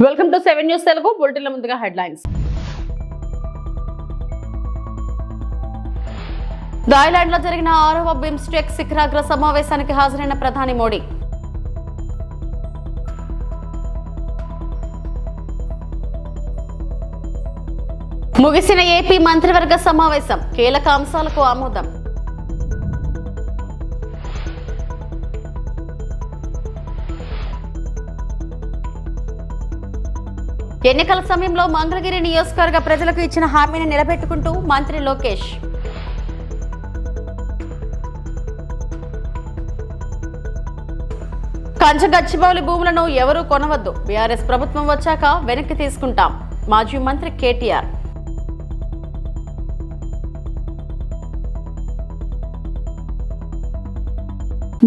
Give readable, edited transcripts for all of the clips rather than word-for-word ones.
Welcome to 7 news Telugu బులెటిన్ల ముందుగా headlines. Thailand లో జరిగిన 6వ బిమ్స్టెక్ శిఖరాగ్ర సమావేశానికి హాజరైన ప్రధాని మోడీ. ముగిసిన ఏపీ మంత్రివర్గ సమావేశం, కీలక అంశాలకు ఆమోదం. ఎన్నికల సమయంలో మంగళగిరి నియోజకవర్గ ప్రజలకు ఇచ్చిన హామీని నిలబెట్టుకుంటూ మంత్రి లోకేష్. గచ్చిబౌలి భూములను ఎవరూ కొనవద్దు, బీఆర్ఎస్ ప్రభుత్వం వచ్చాక వెనక్కి తీసుకుంటాం, మాజీ మంత్రి కేటీఆర్.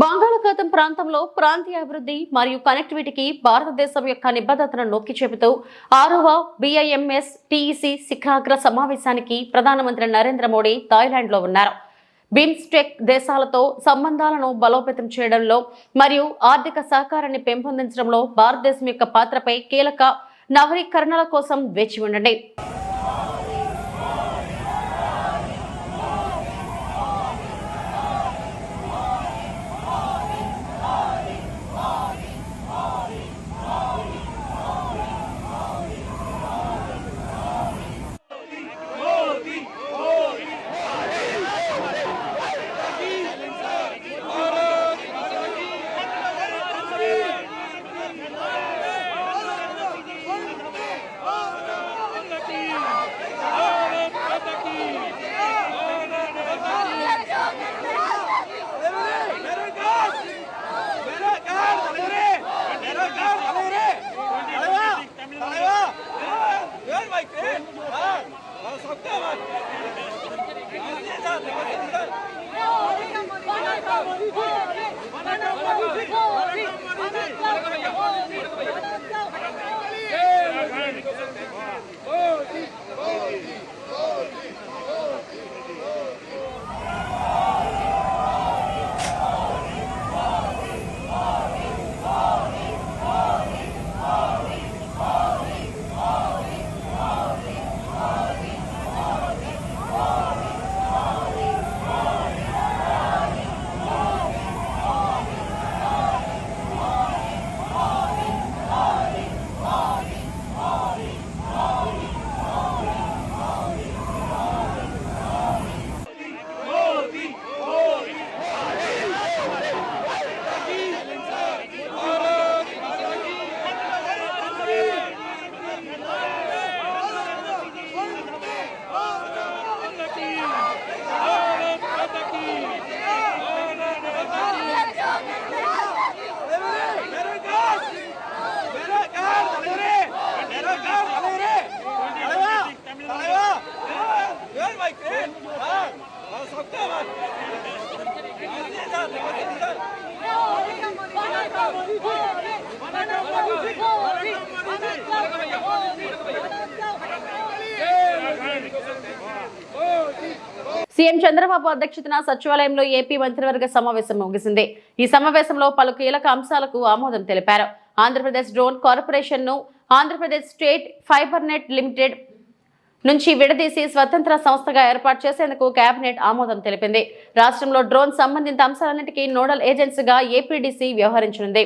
బంగాళాఖాతం ప్రాంతంలో ప్రాంతీయ అభివృద్ధి మరియు కనెక్టివిటీకి భారతదేశం యొక్క నిబద్ధతను నొక్కి చెబుతూ 6వ BIMS TEC శిఖరాగ్ర సమావేశానికి ప్రధానమంత్రి నరేంద్ర మోడీ థాయిలాండ్ లో ఉన్నారు. బిమ్స్టెక్ దేశాలతో సంబంధాలను బలోపేతం చేయడంలో మరియు ఆర్థిక సహకారాన్ని పెంపొందించడంలో భారతదేశం యొక్క పాత్రపై కీలక నవీకరణల కోసం వేచి ఉండండి. సీఎం చంద్రబాబు అధ్యక్షతన సచివాలయంలో ఏపీ మంత్రివర్గ సమావేశం ముగిసింది. ఈ సమావేశంలో పలు కీలక అంశాలకు ఆమోదం తెలిపారు. ఆంధ్రప్రదేశ్ డ్రోన్ కార్పొరేషన్ ను Andhra Pradesh state fibre net limited నుంచి విడదీసి స్వతంత్ర సంస్థగా ఏర్పాటు చేసేందుకు కేబినెట్ ఆమోదం తెలిపింది. రాష్ట్రంలో డ్రోన్ సంబంధిత అంశాలన్నిటికీ నోడల్ ఏజెన్సీగా ఏపీడీసీ వ్యవహరించనుంది.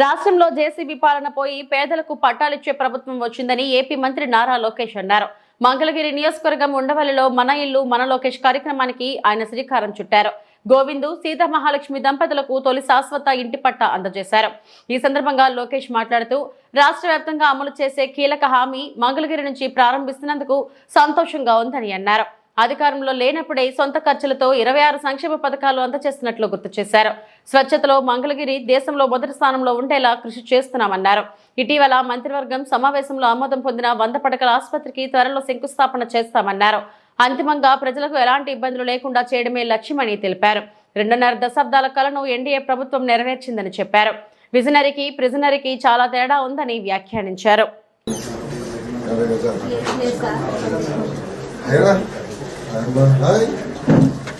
రాష్ట్రంలో జేసీబీ పాలన పోయి పేదలకు పట్టాలిచ్చే ప్రభుత్వం వచ్చిందని ఏపీ మంత్రి నారా లోకేష్ అన్నారు. మంగళగిరి నియోజకవర్గం ఉండవల్లిలో మన ఇల్లు మన లోకేష్ కార్యక్రమానికి ఆయన శ్రీకారం చుట్టారు. గోవిందు సీతా మహాలక్ష్మి దంపతులకు తొలి శాశ్వత ఇంటి పట్టా అందజేశారు. ఈ సందర్భంగా లోకేష్ మాట్లాడుతూ రాష్ట్ర వ్యాప్తంగా అమలు చేసే కీలక హామీ మంగళగిరి నుంచి ప్రారంభిస్తున్నందుకు సంతోషంగా ఉందని అన్నారు. అధికారంలో లేనప్పుడే సొంత ఖర్చులతో 26 సంక్షేమ పథకాలు అందజేస్తున్నట్లు గుర్తు చేశారు. స్వచ్ఛతలో మంగళగిరి దేశంలో మొదటి స్థానంలో ఉండేలా కృషి చేస్తున్నామన్నారు. ఇటీవల మంత్రివర్గం సమావేశంలో ఆమోదం పొందిన 100 పడకల ఆసుపత్రికి త్వరలో శంకుస్థాపన చేస్తామన్నారు. అంతిమంగా ప్రజలకు ఎలాంటి ఇబ్బందులు లేకుండా చేయడమే లక్ష్యమని తెలిపారు. 2.5 దశాబ్దాల కలను ఎన్డీఏ ప్రభుత్వం నెరవేర్చిందని చెప్పారు. విజనరీకి ప్రిజనరీకి చాలా తేడా ఉందని వ్యాఖ్యానించారు.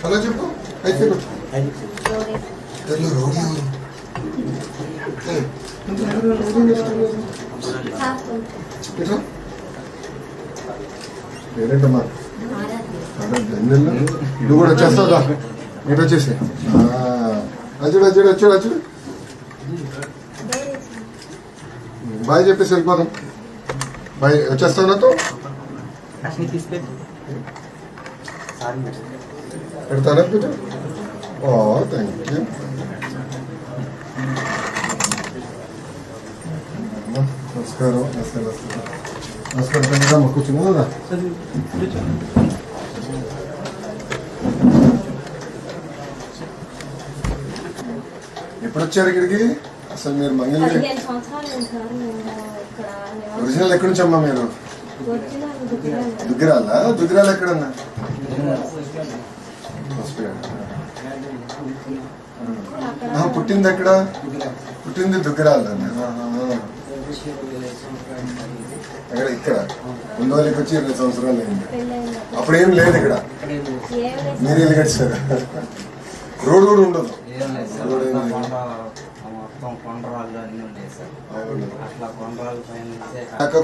హలో చెప్పు అయితే పేరేంటమ్మా నువ్వు కూడా వచ్చేస్తావుగా ఇటు వచ్చేసి అచ్చుడు అచ్చుడు వచ్చాడు అచ్చుడు బాయ్ చెప్పేసి వెళ్ళిపోదాం. బాయ్ వచ్చేస్తావు నాతో పెడతారా పూజ? Thank you. నమస్కారం నమస్కారం నమస్కారం నమస్కారం కూర్చున్నా. ఎప్పుడు వచ్చారు ఇక్కడికి? అసలు మీరు మంగళగిరి ఒరిజినల్ ఎక్కడి నుంచి అమ్మా మీరు? దుగ్గిరాలా? దుగ్గిరాల ఎక్కడన్నా? పుట్టింది ఎక్కడ? పుట్టింది దుగ్గిరాల అక్కడ. ఇక్కడ ఉండవల్లికి వచ్చి 20 సంవత్సరాలు అయింది. అప్పుడేం లేదు ఇక్కడ. మీరు ఇల్లు కట్టారు. రోడ్ కూడా ఉండదు.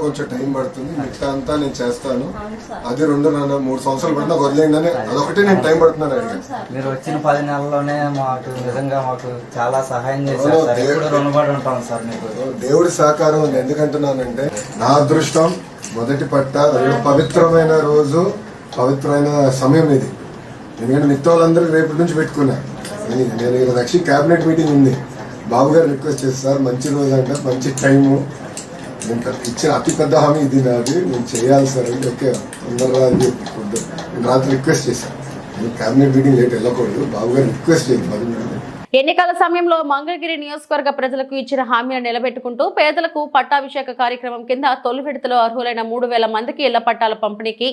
కొంచెం టైం పడుతుంది. మిగతా అంతా నేను చేస్తాను. అది 2-3 సంవత్సరాలు పడినా వదిలేండి. అదొకటి నేను టైం పడుతున్నాను. మీరు వచ్చిన 10 నెలల్లోనే మాకు నిజంగా మాకు చాలా సహాయం చేశారు. రుణపడి ఉంటాం సార్ మీకు. దేవుడి సహకారం ఉంది. ఎందుకంటున్నానంటే నా అదృష్టం మొదటి పట్ట పవిత్రమైన రోజు, పవిత్రమైన సమయం ఇది. ఎందుకంటే మిగతా వాళ్ళందరూ రేపటి నుంచి పెట్టుకున్నా. నేను ఈరోజు యాక్చువల్లీ క్యాబినెట్ మీటింగ్ ఉంది. బాబు గారు రిక్వెస్ట్ చేస్తారు, మంచి రోజు అంటే మంచి టైము, నేను ఇచ్చిన అతి పెద్ద హామీ ఇది నాది, నేను చేయాలి సార్ అంటే ఓకే తొందరగా అని చెప్పి నేను రాత్రి రిక్వెస్ట్ చేశాను. నేను క్యాబినెట్ మీటింగ్ లేట్ వెళ్ళకూడదు, బాబు గారు రిక్వెస్ట్ చేయండి 10 నిమిషాలు. ఎన్నికల సమయంలో మంగళగిరి నియోజకవర్గ ప్రజలకు ఇచ్చిన హామీలను నిలబెట్టుకుంటూ పేదలకు పట్టాభిషేక కార్యక్రమం కింద తొలి విడతలో అర్హులైన 3000 మందికి ఇళ్ల పట్టాల పంపిణీకి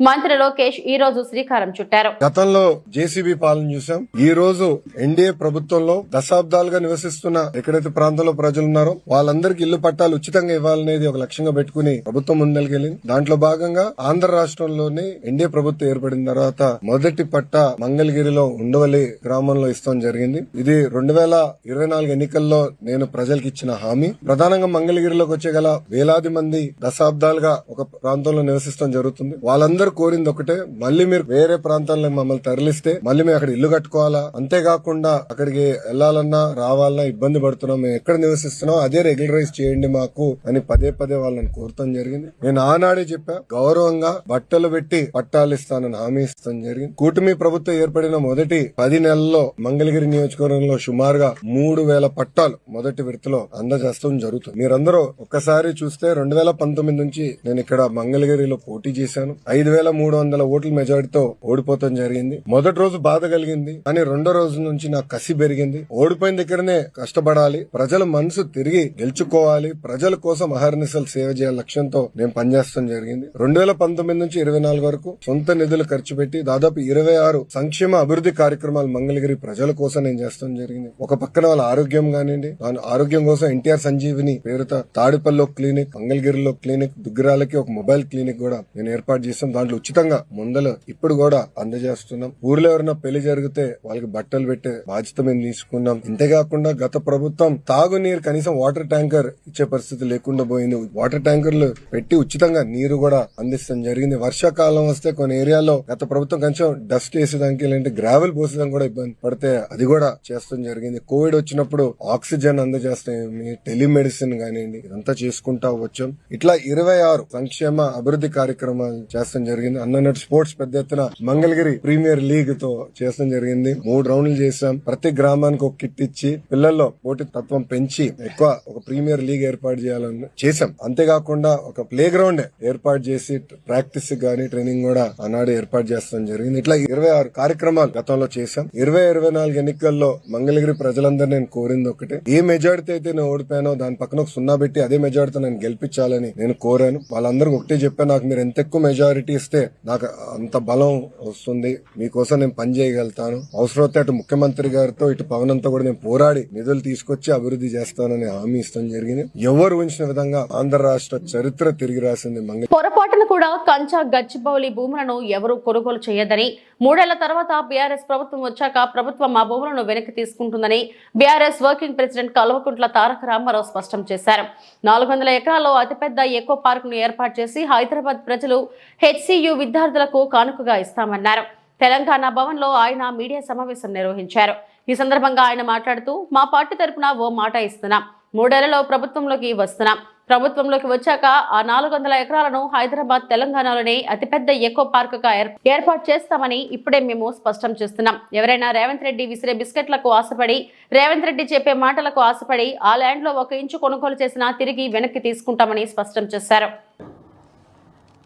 మంత్రి లోకేష్ ఈ రోజు శ్రీకారం చుట్టారు. గతంలో జేసీబీ పాలన చూసాం. ఈ రోజు ఎన్డీఏ ప్రభుత్వంలో దశాబ్దాలుగా నివసిస్తున్న ఎక్కడైతే ప్రాంతంలో ప్రజలు ఉన్నారో వాళ్ళందరికీ ఇళ్ల పట్టాలు ఉచితంగా ఇవ్వాలనేది ఒక లక్ష్యంగా పెట్టుకుని ప్రభుత్వం ముందెలికెళ్ళింది. దాంట్లో భాగంగా ఆంధ్ర రాష్ట్రంలోని ఎన్డీఏ ప్రభుత్వం ఏర్పడిన తర్వాత మొదటి పట్టా మంగళగిరిలో ఉండవల్లి గ్రామంలో ఇస్తాం జరిగింది. ఇది 2024 ఎన్నికల్లో నేను ప్రజలకు ఇచ్చిన హామీ. ప్రధానంగా మంగళగిరిలోకి వచ్చేగల వేలాది మంది దశాబ్దాలుగా ఒక ప్రాంతంలో నివసిస్తాం జరుగుతుంది. వాళ్ళందరూ కోరింది ఒకటే, మళ్ళీ మీరు వేరే ప్రాంతాల్లో మమ్మల్ని తరలిస్తే మళ్ళీ మేము అక్కడ ఇల్లు కట్టుకోవాలా, అంతేకాకుండా అక్కడికి వెళ్లాలన్నా రావాలన్నా ఇబ్బంది పడుతున్నాం, మేము ఎక్కడ నివసిస్తున్నాం అదే రెగ్యులరైజ్ చేయండి మాకు అని పదే వాళ్ళని కోరటం జరిగింది. నేను ఆనాడే చెప్పా, గౌరవంగా బట్టలు పెట్టి పట్టాలు ఇస్తానని హామీ ఇస్తాం జరిగింది. కూటమి ప్రభుత్వం ఏర్పడిన మొదటి 10 నెలల్లో మంగళగిరి నియోజకవర్గం సుమారుగా 3000 పట్టాలు మొదటి విడతలో అందజేస్తాం జరుగుతుంది. మీరందరూ ఒక్కసారి చూస్తే 2019 నుంచి నేను ఇక్కడ మంగళగిరిలో పోటీ చేశాను. 5300 ఓట్ల మెజారిటీతో ఓడిపోతాం జరిగింది. మొదటి రోజు బాధ కలిగింది, కానీ రెండో రోజు నుంచి నాకు కసి పెరిగింది. ఓడిపోయిన దగ్గరనే కష్టపడాలి, ప్రజల మనసు తిరిగి గెలుచుకోవాలి, ప్రజల కోసం అహర్నిశలు సేవ చేయాలి లక్ష్యంతో నేను పనిచేస్తాం జరిగింది. 2019 నుంచి 24 వరకు సొంత నిధులు ఖర్చు పెట్టి దాదాపు 26 సంక్షేమ అభివృద్ధి కార్యక్రమాలు మంగళగిరి ప్రజల కోసం నేను చేస్తాం జరిగింది. ఒక పక్కన వాళ్ళ ఆరోగ్యం కానివ్వండి, ఆరోగ్యం కోసం ఎన్టీఆర్ సంజీవిని పేరుతో తాడిపల్లిలో క్లినిక్, మంగళగిరిలో క్లినిక్, దుగ్గిరాలకి ఒక మొబైల్ క్లినిక్ కూడా నేను ఏర్పాటు చేస్తాం. దాంట్లో ఉచితంగా మందులు ఇప్పుడు కూడా అందజేస్తున్నాం. ఊర్లో ఎవరైనా పెళ్లి జరిగితే వాళ్ళకి బట్టలు పెట్టే బాధ్యత మేము తీసుకున్నాం. ఇంతేకాకుండా గత ప్రభుత్వం తాగునీరు కనీసం వాటర్ ట్యాంకర్ ఇచ్చే పరిస్థితి లేకుండా పోయింది. వాటర్ ట్యాంకర్లు పెట్టి ఉచితంగా నీరు కూడా అందిస్తాం జరిగింది. వర్షాకాలం వస్తే కొన్ని ఏరియాలో గత ప్రభుత్వం కొంచెం డస్ట్ వేసేదానికి లేదంటే గ్రావెల్ పోసేదానికి కూడా ఇబ్బంది పడితే అది కూడా చేస్తాం జరిగింది. కోవిడ్ వచ్చినప్పుడు ఆక్సిజన్ అందజేస్తాం, టెలిమెడిసిన్ కానివ్వండి, ఇదంతా చేసుకుంటా వచ్చాం. ఇట్లా 26 సంక్షేమ అభివృద్ధి కార్యక్రమాలు చేస్తాం జరిగింది. అన్నట్టు స్పోర్ట్స్ పెద్ద ఎత్తున మంగళగిరి ప్రీమియర్ లీగ్ తో చేస్తాం జరిగింది. 3 రౌండ్లు చేశాం. ప్రతి గ్రామానికి ఒక కిట్ ఇచ్చి పిల్లల్లో పోటీ తత్వం పెంచి ఎక్కువ ఒక ప్రీమియర్ లీగ్ ఏర్పాటు చేయాలని చేశాం. అంతేకాకుండా ఒక ప్లే గ్రౌండ్ ఏర్పాటు చేసి ప్రాక్టీస్ గానీ ట్రైనింగ్ కూడా ఆనాడు ఏర్పాటు చేస్తాం జరిగింది. ఇట్లా 26 కార్యక్రమాలు గతంలో చేశాం. 2024 ఎన్నికల్లో మంగళగిరి ప్రజలందరూ నేను కోరింది ఒకటే, ఏ మెజారిటీ అయితే నేను ఓడిపోయానో దాని పక్కన ఒక 0 పెట్టి అదే మెజారిటీతో నేను గెలిపించాలని నేను కోరాను. వాళ్ళందరికీ ఒకటే చెప్పాను, నాకు మీరు ఎంత ఎక్కువ మెజారిటీ ఇస్తే నాకు అంత బలం వస్తుంది, మీకోసం నేను పని చేయగలుగుతాను. అవసరమైతే అటు ముఖ్యమంత్రి గారితో ఇటు పవన్ అంతా కూడా నేను పోరాడి నిధులు తీసుకొచ్చి అభివృద్ధి చేస్తానని హామీ ఇస్తాం జరిగింది. ఎవరు ఊహించిన విధంగా ఆంధ్ర రాష్ట్ర చరిత్ర తిరిగి రాసింది మంగళగిరి. పొరపాటున కూడా కంచా గచ్చిబౌలి భూములను ఎవరూ కొనుగోలు చేయొద్దని, 3 ఏళ్ల తర్వాత బీఆర్ఎస్ ప్రభుత్వం వచ్చాక ప్రభుత్వం ఆ భూములను వెనక్కి తీసుకుంటుందని BRS working president Kalvakuntla Taraka Ramarao స్పష్టం చేశారు. 400 ఎకరాల్లో అతిపెద్ద ఎకో పార్క్ ను ఏర్పాటు చేసి హైదరాబాద్ ప్రజలు హెచ్సియు విద్యార్థులకు కానుకగా ఇస్తామన్నారు. తెలంగాణ భవన్ లో ఆయన మీడియా సమావేశం నిర్వహించారు. ఈ సందర్భంగా ఆయన మాట్లాడుతూ, మా పార్టీ తరపున ఓ మాట ఇస్తున్నాం, 3 ఏళ్లలో ప్రభుత్వంలోకి వస్తున్నాం. ప్రభుత్వంలోకి వచ్చాక ఆ 400 ఎకరాలను హైదరాబాద్ తెలంగాణలోనే అతిపెద్ద ఎకో పార్క్ గా ఏర్పాటు చేస్తామని ఇప్పుడే మేము స్పష్టం చేస్తున్నాం. ఎవరైనా రేవంత్ రెడ్డి విసిరే బిస్కెట్లకు ఆశపడి, రేవంత్ రెడ్డి చెప్పే మాటలకు ఆశపడి ఆ ల్యాండ్ లో 1 ఇంచు కొనుగోలు చేసినా తిరిగి వెనక్కి తీసుకుంటామని స్పష్టం చేశారు.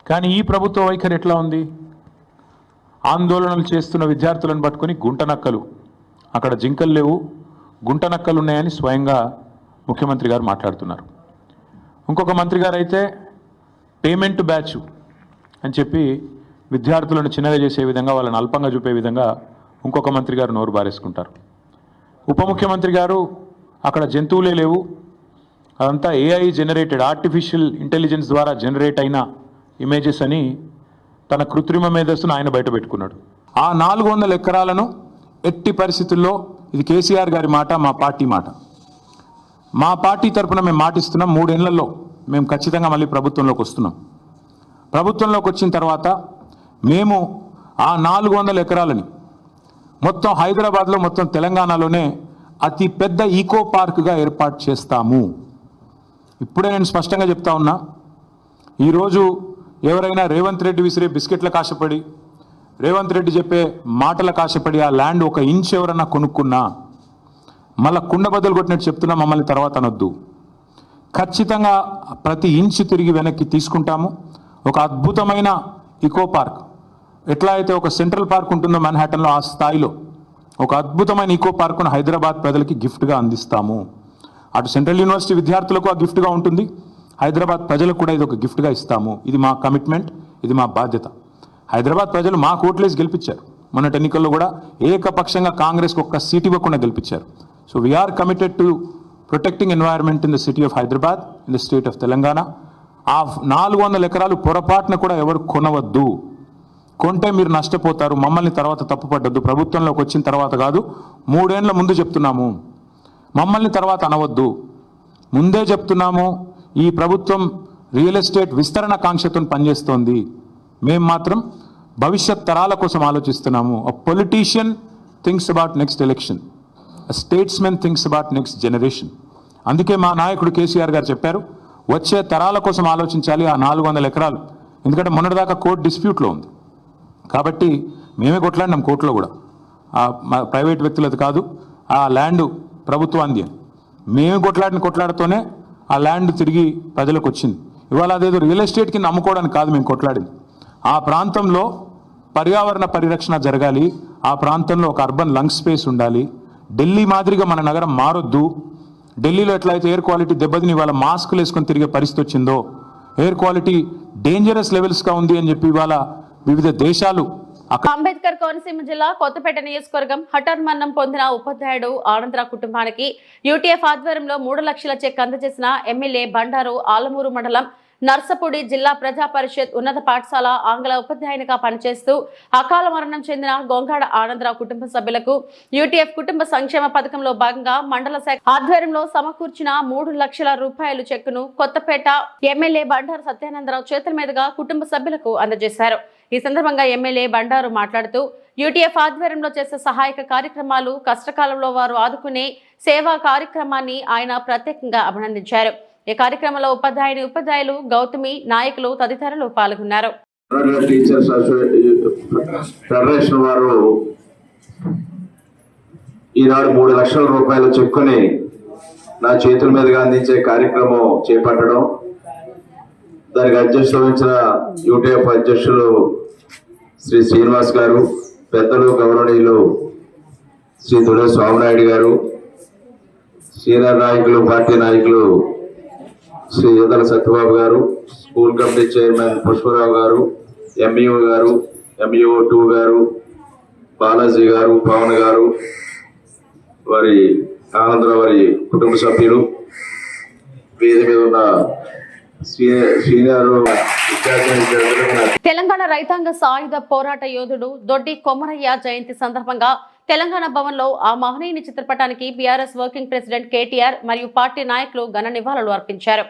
కానీ ఈ ప్రభుత్వ వైఖరి ఎట్లా ఉంది? ఆందోళనలు చేస్తున్న విద్యార్థులను పట్టుకుని గుంటనక్కలు, అక్కడ జింకలు లేవు, గుంటనక్కలు ఉన్నాయని స్వయంగా ముఖ్యమంత్రి గారు మాట్లాడుతున్నారు. ఇంకొక మంత్రి గారు అయితే పేమెంట్ బ్యాచ్ అని చెప్పి విద్యార్థులను చిన్నగా చేసే విధంగా, వాళ్ళని అల్పంగా చూపే విధంగా ఇంకొక మంత్రి గారు నోరు బారేసుకుంటారు. ఉప ముఖ్యమంత్రి గారు అక్కడ జంతువులే లేవు, అదంతా ఏఐ జనరేటెడ్, ఆర్టిఫిషియల్ ఇంటెలిజెన్స్ ద్వారా జనరేట్ అయిన ఇమేజెస్ అని తన కృత్రిమ మేధస్సును ఆయన బయట పెట్టుకున్నాడు. ఆ 400 ఎకరాలను ఎట్టి పరిస్థితుల్లో, ఇది కేసీఆర్ గారి మాట, మా పార్టీ మాట, మా పార్టీ తరఫున మేము మాటిస్తున్నాం, 3 ఏళ్లలో మేము ఖచ్చితంగా మళ్ళీ ప్రభుత్వంలోకి వస్తున్నాం. ప్రభుత్వంలోకి వచ్చిన తర్వాత మేము ఆ 400 ఎకరాలని మొత్తం హైదరాబాద్లో, మొత్తం తెలంగాణలోనే అతి పెద్ద ఈకో పార్క్గా ఏర్పాటు చేస్తాము. ఇప్పుడే నేను స్పష్టంగా చెప్తా ఉన్నా, ఈరోజు ఎవరైనా రేవంత్ రెడ్డి విసిరే బిస్కెట్లకు ఆశపడి, రేవంత్ రెడ్డి చెప్పే మాటలకు ఆశపడి ఆ ల్యాండ్ 1 ఇంచ్ ఎవరన్నా కొనుక్కున్నా మళ్ళీ కుండ బద్దలు కొట్టినట్టు చెప్తున్నా, మమ్మల్ని తర్వాత అనొద్దు. ఖచ్చితంగా ప్రతి ఇంచు తిరిగి వెనక్కి తీసుకుంటాము. ఒక అద్భుతమైన ఈకో పార్క్, ఎట్లా అయితే ఒక సెంట్రల్ పార్క్ ఉంటుందో మ్యాన్హాటన్లో, ఆ స్థాయిలో ఒక అద్భుతమైన ఈకో పార్కును హైదరాబాద్ ప్రజలకి గిఫ్ట్గా అందిస్తాము. అటు సెంట్రల్ యూనివర్సిటీ విద్యార్థులకు ఆ గిఫ్ట్గా ఉంటుంది, హైదరాబాద్ ప్రజలకు కూడా ఇది ఒక గిఫ్ట్గా ఇస్తాము. ఇది మా కమిట్మెంట్, ఇది మా బాధ్యత. హైదరాబాద్ ప్రజలు మా ఓట్లేసి గెలిపించారు. మొన్నటి ఎన్నికల్లో కూడా ఏకపక్షంగా కాంగ్రెస్కి 1 సీట్ ఇవ్వకుండా గెలిపించారు. So we are committed to protecting environment in the city of Hyderabad, in the state of Telangana. ఆ 400 ఎకరాలు పొరపాటున కూడా ఎవరు కొనవద్దు. కొంటే మీరు నష్టపోతారు, మమ్మల్ని తర్వాత తప్పుపడ్డద్దు. ప్రభుత్వంలోకి వచ్చిన తర్వాత కాదు, 3 ఏళ్ల ముందు చెప్తున్నాము, మమ్మల్ని తర్వాత అనవద్దు. ముందే చెప్తున్నాము, ఈ ప్రభుత్వం రియల్ ఎస్టేట్ విస్తరణ కాంక్షతో పనిచేస్తోంది. మేము మాత్రం భవిష్యత్ తరాల కోసం ఆలోచిస్తున్నాము. A politician thinks about next election, a statesmen thinks about next generation. అందుకే మా నాయకుడు కేసీఆర్ గారు చెప్పారు, వచ్చే తరాల కోసం ఆలోచించాలి ఆ 400 ఎకరాలు. ఎందుకంటే మొన్నటిదాకా కోర్టు డిస్ప్యూట్లో ఉంది కాబట్టి మేమే కొట్లాడినాం కోర్టులో కూడా. ప్రైవేట్ వ్యక్తులది కాదు, ఆ ల్యాండ్ ప్రభుత్వాన్ని మేము కొట్లాడుతూనే ఆ ల్యాండ్ తిరిగి ప్రజలకు వచ్చింది. ఇవాళ అదేదో రియల్ ఎస్టేట్ కింద అమ్ముకోవడానికి కాదు మేము కొట్లాడింది. ఆ ప్రాంతంలో పర్యావరణ పరిరక్షణ జరగాలి, ఆ ప్రాంతంలో ఒక అర్బన్ లంగ్ స్పేస్ ఉండాలి. ఢిల్లీ మాదిరిగా మన నగరం మారొద్దు. ఢిల్లీలో ఎట్లయితే ఎయిర్ క్వాలిటీ దెబ్బతిని ఇవాళ మాస్కులు వేసుకొని తిరిగే పరిస్థితి వచ్చిందో, ఎయిర్ క్వాలిటీ డేంజరస్ లెవెల్స్గా ఉంది అని చెప్పి ఇవాళ వివిధ దేశాలు. అంబేద్కర్ కోనసీమ జిల్లా కొత్తపేట నియోజకవర్గం హఠాన్మరణం పొందిన ఉపాధ్యాయుడు ఆనందరావు కుటుంబానికి యూటీఎఫ్ ఆధ్వర్యంలో 3 లక్షల చెక్ అందజేసిన ఎమ్మెల్యే బండారు ఆలమూరు మండలం నర్సపూడి జిల్లా ప్రజా పరిషత్ ఉన్నత పాఠశాల ఆంగ్ల ఉపాధ్యాయునిగా పనిచేస్తూ అకాల మరణం చెందిన గొంగాడ ఆనందరావు కుటుంబ సభ్యులకు యూటీఎఫ్ కుటుంబ సంక్షేమ పథకంలో భాగంగా మండల శాఖ ఆధ్వర్యంలో సమకూర్చిన 3 లక్షల రూపాయల చెక్కును కొత్తపేట ఎమ్మెల్యే బండారు సత్యానందరావు చేతుల మీదుగా కుటుంబ సభ్యులకు అందజేశారు. ఈ సందర్భంగా ఎమ్మెల్యే బండారు మాట్లాడుతూ యూటీఎఫ్ ఆధ్వర్యంలో చేసే సహాయక కార్యక్రమాలు, కష్టకాలంలో వారు ఆదుకునే సేవా కార్యక్రమాన్ని ఆయన ప్రత్యేకంగా అభినందించారు. ఈ కార్యక్రమంలో ఉపాధ్యాయులు గౌతమి, నాయకులు తదితరులు పాల్గొన్నారు. ఫెడరేషన్ వారు ఈనాడు 3 లక్షల రూపాయల చెక్కుని నా చేతుల మీదుగా అందించే కార్యక్రమం చేపట్టడం, దానికి అధ్యక్షత వహించిన యూటీఎఫ్ అధ్యక్షులు శ్రీ శ్రీనివాస్ గారు, పెద్దలు గౌరవనీయులు శ్రీ దుర్గా స్వామినాయుడు గారు, సీనియర్ నాయకులు, పార్టీ నాయకులు శ్రీ ఈదల సత్యబాబు గారు, స్కూల్ కమిటీ చైర్మన్ పుష్పరావు గారు, ఎంఈఓ గారు, ఎంఈఓ 2 గారు, బాలాజీ గారు, పవన్ గారు, వారి ఆనందరావు వారి కుటుంబ సభ్యులు, వేదిక మీద ఉన్న తెలంగాణ రైతాంగ సాయుధ పోరాట యోధుడు దొడ్డి కొమరయ్య జయంతి సందర్భంగా తెలంగాణ భవన్ లో ఆ మహనీయుని చిత్రపటానికి బీఆర్ఎస్ వర్కింగ్ ప్రెసిడెంట్ కేటీఆర్ మరియు పార్టీ నాయకులు ఘన నివాళులు అర్పించారు.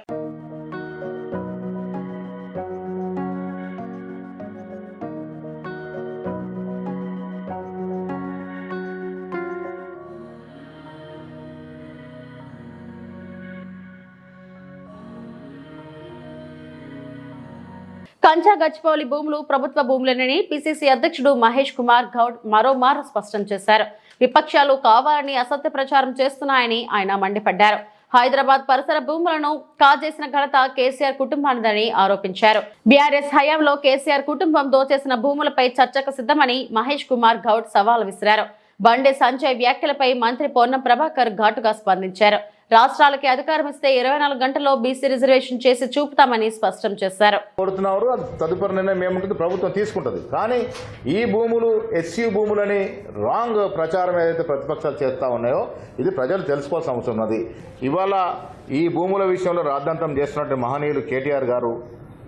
కంచా గచ్చిబౌలి భూములు ప్రభుత్వ భూములేనని పిసిసి అధ్యక్షుడు మహేష్ కుమార్ గౌడ్ మరోమారు స్పష్టం చేశారు. విపక్షాలు కావాలని అసత్య ప్రచారం చేస్తున్నాయని ఆయన మండిపడ్డారు. హైదరాబాద్ పరిసర భూములను కాజేసిన ఘనత కేసీఆర్ కుటుంబానిదని ఆరోపించారు. బీఆర్ఎస్ హయాంలో కేసీఆర్ కుటుంబం దోచేసిన భూములపై చర్చకు సిద్ధమని మహేష్ కుమార్ గౌడ్ సవాల్ విసిరారు. బండి సంజయ్ వ్యాఖ్యలపై మంత్రి పొన్నం ప్రభాకర్ ఘాటుగా స్పందించారు. రాష్ట్రాలకి అధికారం ఇస్తే 24 గంటల్లో బీసీ రిజర్వేషన్ చేసి చూపుతామని స్పష్టం చేశారు. తదుపరి నిర్ణయం ఏముంటుంది ప్రభుత్వం తీసుకుంటుంది. కానీ ఈ భూములు ఎస్సీ భూములని రాంగ్ ప్రచారం ఏదైతే ప్రతిపక్షాలు చేస్తూ ఉన్నాయో ఇది ప్రజలు తెలుసుకోవాల్సిన అవసరం ఉన్నది. ఇవాళ ఈ భూముల విషయంలో రాద్ధాంతం చేస్తున్నట్టు మహనీయులు కేటీఆర్ గారు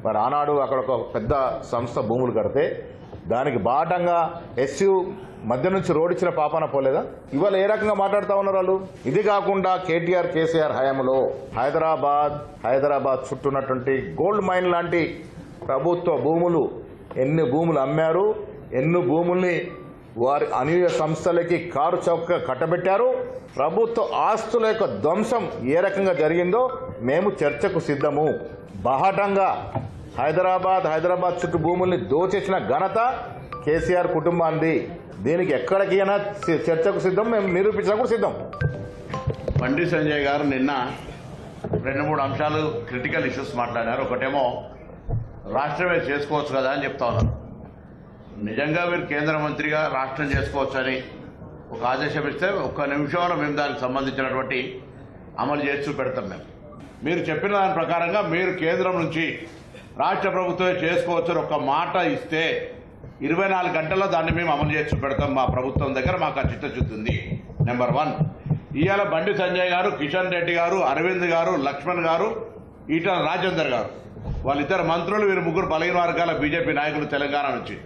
మరి ఆనాడు అక్కడ ఒక పెద్ద సంస్థ భూములు కడితే దానికి బాటంగా ఎస్సీ మధ్య నుంచి రోడ్ ఇచ్చిన పాపాన పోలేదా? ఇవాళ ఏ రకంగా మాట్లాడుతూ ఉన్నారు వాళ్ళు? ఇది కాకుండా కేటీఆర్ కేసీఆర్ హయాంలో హైదరాబాద్ చుట్టూన్నటువంటి గోల్డ్ మైన్ లాంటి ప్రభుత్వ భూములు ఎన్ని భూములు అమ్మారు, ఎన్ని భూముల్ని వారి అనుయ సంస్థలకి కారు చౌక కట్టబెట్టారు. ప్రభుత్వ ఆస్తుల యొక్క ధ్వంసం ఏ రకంగా జరిగిందో మేము చర్చకు సిద్ధము. బాహటంగా హైదరాబాద్ చుట్టూ భూముల్ని దోచేసిన ఘనత కేసీఆర్ కుటుంబాన్ని. దీనికి ఎక్కడికైనా చర్చకు సిద్ధం, మేము నిరూపించడానికి సిద్ధం. బండి సంజయ్ గారు నిన్న 2-3 అంశాలు క్రిటికల్ ఇష్యూస్ మాట్లాడారు. ఒకటేమో రాష్ట్రమే చేసుకోవచ్చు కదా అని చెప్తా ఉన్నారు. నిజంగా మీరు కేంద్ర మంత్రిగా రాష్ట్రం చేసుకోవచ్చు అని ఒక ఆదేశం ఇస్తే 1 నిమిషంలో మేము దానికి సంబంధించినటువంటి అమలు చేసి చూపెడతాం. మీరు చెప్పిన దాని ప్రకారంగా మీరు కేంద్రం నుంచి రాష్ట్ర ప్రభుత్వమే చేసుకోవచ్చు అని ఒక మాట ఇస్తే 24 గంటల్లో దాన్ని మేము అమలు చేసి పెడతాం. మా ప్రభుత్వం దగ్గర మాకు ఆ చిత్తశుద్ధి ఉంది. నెంబర్ 1. ఇవాళ బండి సంజయ్ గారు, కిషన్ రెడ్డి గారు, అరవింద్ గారు, లక్ష్మణ్ గారు, ఈటల రాజేందర్ గారు, వాళ్ళిద్దరు మంత్రులు, వీరు 3 బలహీన వర్గాల బీజేపీ నాయకులు తెలంగాణ నుంచి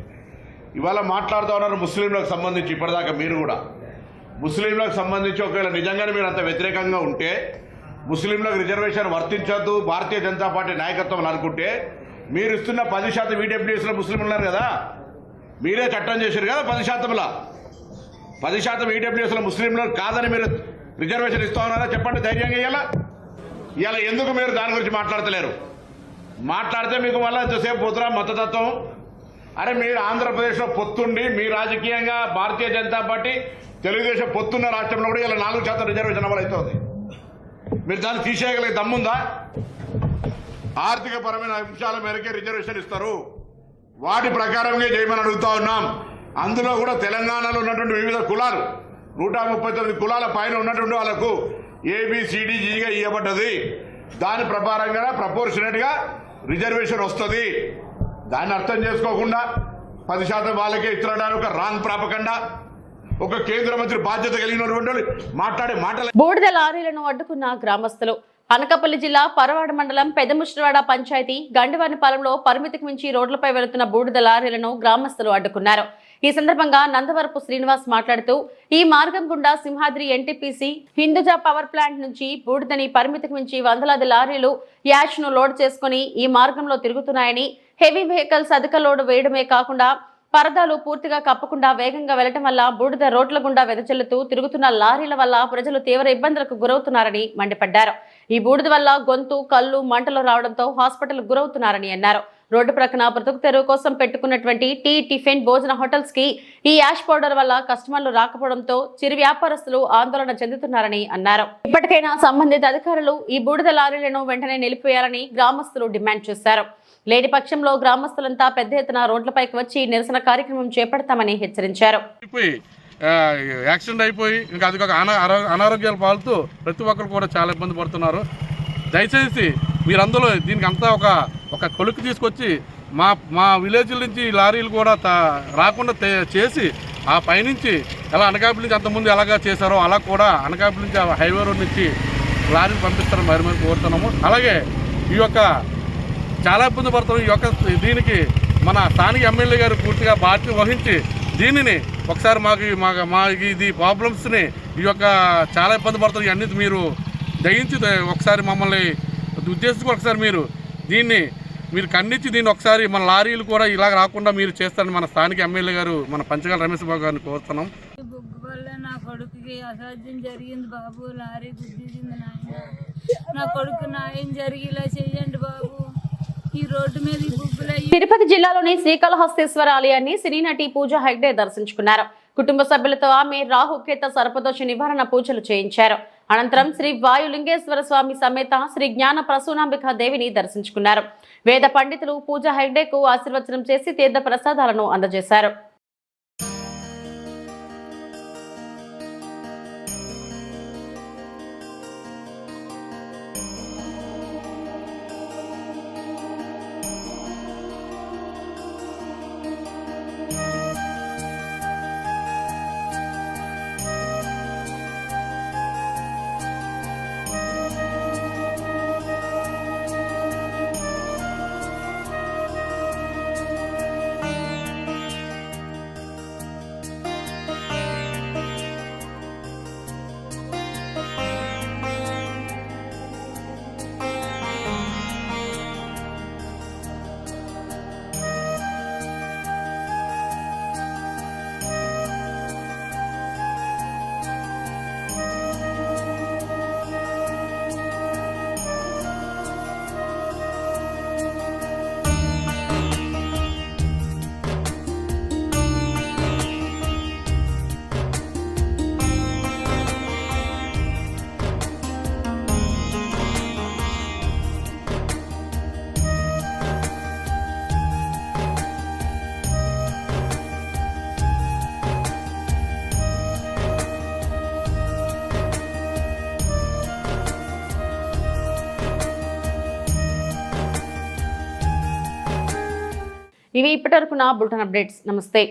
ఇవాళ మాట్లాడుతూ ఉన్నారు. ముస్లింలకు సంబంధించి ఇప్పటిదాకా మీరు కూడా ముస్లింలకు సంబంధించి ఒకవేళ నిజంగానే మీరు అంత వ్యతిరేకంగా ఉంటే, ముస్లింలకు రిజర్వేషన్ వర్తించొద్దు భారతీయ జనతా పార్టీ నాయకత్వం అనుకుంటే, మీరు ఇస్తున్న 10% ఈడబ్ల్యూఎస్లో ముస్లింలు ఉన్నారు కదా, మీరే చట్టం చేశారు కదా 10%లో 10% ఈడబ్ల్యూఎస్లో ముస్లింలు కాదని మీరు రిజర్వేషన్ ఇస్తా ఉన్నారా? చెప్పండి ధైర్యంగా. ఇవాళ ఎందుకు మీరు దాని గురించి మాట్లాడతలేరు? మాట్లాడితే మీకు మళ్ళీ ఎంతసేపు పోతురా మతతత్వం. అరే మీరు ఆంధ్రప్రదేశ్లో పొత్తుండి మీ రాజకీయంగా భారతీయ జనతా పార్టీ తెలుగుదేశం పొత్తున్న రాష్ట్రంలో కూడా ఇలా 4% రిజర్వేషన్ అమలు అవుతుంది. మీరు దాన్ని తీసేయగలిగే దమ్ముందా? ఆర్థిక పరమైన అంశాల మేరకే రిజర్వేషన్ ఇస్తారు, వాటి ప్రకారంగా చేయమని అడుగుతా ఉన్నాం. అందులో కూడా తెలంగాణలో ఉన్నటువంటి వివిధ కులాలు 139 కులాల పైన ఉన్నటువంటి వాళ్ళకు ABCDGగా ఇవ్వబడ్డది. దాని ప్రకారంగా ప్రపోర్షనేట్గా రిజర్వేషన్ వస్తుంది. దాన్ని అర్థం చేసుకోకుండా 10% వాళ్ళకే ఇస్తున్నాడు ఒక రాంగ్ ప్రాపకండా. ఒక కేంద్ర మంత్రి బాధ్యత కలిగినటువంటి మాట్లాడే మాటలు. బూడిద లారీలను అడ్డుకున్న గ్రామస్తులు అనకాపల్లి జిల్లా పరవాడ మండలం పెదముష్టివాడ పంచాయతీ గండివానిపాలెంలో పరిమితికి మించి రోడ్లపై వెళుతున్న బూడిద లారీలను గ్రామస్తులు అడ్డుకున్నారు. ఈ సందర్భంగా నందవరపు శ్రీనివాస్ మాట్లాడుతూ ఈ మార్గం గుండా Simhadri NTPC Hinduja power plant నుంచి బూడిదని పరిమితికి మించి వందలాది లారీలు యాష్ ను లోడ్ చేసుకుని ఈ మార్గంలో తిరుగుతున్నాయని, హెవీ వెహికల్స్ అధిక లోడ్ వేయడమే కాకుండా పరదాలు పూర్తిగా కప్పకుండా వేగంగా వెళ్లడం వల్ల బూడిద రోడ్ల గుండా వెదజల్లుతూ తిరుగుతున్న లారీల వల్ల ప్రజలు తీవ్ర ఇబ్బందులకు గురవుతున్నారని మండిపడ్డారు. ఈ బూడిద వల్ల గొంతు, కళ్ళు మంటలు రావడంతో హాస్పిటల్ గురవుతున్నారని అన్నారు. రోడ్డు ప్రక్కన బ్రతుకు తెరువు కోసం పెట్టుకున్నటువంటి టీ, టిఫిన్, భోజన హోటల్స్ కి ఈ యాష్ పౌడర్ వల్ల కస్టమర్లు రాకపోవడంతో చిరు వ్యాపారస్తులు ఆందోళన చెందుతున్నారని అన్నారు. ఇప్పటికైనా సంబంధిత అధికారులు ఈ బూడిద లారీలను వెంటనే నిలిపివేయాలని గ్రామస్తులు డిమాండ్ చేశారు. లేని పక్షంలో గ్రామస్తులంతా పెద్ద ఎత్తున రోడ్లపైకి వచ్చి నిరసన కార్యక్రమం చేపడతామని హెచ్చరించారు. యాక్సిడెంట్ అయిపోయి ఇంకా అది అనారోగ్యాలు పాలుతూ ప్రతి ఒక్కరు కూడా చాలా ఇబ్బంది పడుతున్నారు. దయచేసి మీరందరూ దీనికి అంతా ఒక కొలుక్కి తీసుకొచ్చి మా విలేజ్ నుంచి లారీలు కూడా రాకుండా చేసి ఆ పైనుంచి ఎలా అనకాపల్లి నుంచి అంతకుముందు ఎలాగా చేశారో అలా కూడా అనకాపల్లి నుంచి హైవే రోడ్ నుంచి లారీలు పంపిస్తారని మరి కోరుతున్నాము. అలాగే ఈ యొక్క చాలా ఇబ్బంది పడుతున్నాం. ఈ యొక్క దీనికి మన స్థానిక ఎమ్మెల్యే గారు పూర్తిగా బాధ్యత వహించి దీనిని ఒకసారి మాకు ఇది ప్రాబ్లమ్స్ని ఈ యొక్క చాలా ఇబ్బంది పడుతుంది అన్నిటి మీరు దయించి ఒకసారి మమ్మల్ని ఉద్దేశించి ఒకసారి మీరు ఖండించి దీన్ని ఒకసారి మన లారీలు కూడా ఇలా రాకుండా మీరు చేస్తారని మన స్థానిక ఎమ్మెల్యే గారు మన పంచగాల రమేష్ బాబు గారిని కోరుతున్నాం. బుగ్గు వల్ల నా కొడుకుకి అసాధ్యం జరిగింది బాబు, లారీ గుద్దింది నాయన. నా కొడుకు న్యాయం జరిగేలా చెయ్యండి బాబు. ఈ రోడ్డు మీద తిరుపతి జిల్లాలోని శ్రీకాళహస్తీశ్వర ఆలయాన్ని సినీ నటి పూజా హెగ్డే దర్శించుకున్నారు. కుటుంబ సభ్యులతో ఆమె రాహుకేత సర్పదోష నివారణ పూజలు చేయించారు. అనంతరం శ్రీ వాయులింగేశ్వర స్వామి సమేత శ్రీ జ్ఞాన ప్రసూనాంబిక దేవిని దర్శించుకున్నారు. వేద పండితులు పూజా హెగ్డేకు ఆశీర్వచనం చేసి తీర్థ ప్రసాదాలను అందజేశారు. ఇవి ఇప్పటివరకు నా బులెటిన్ అప్డేట్స్. నమస్తే.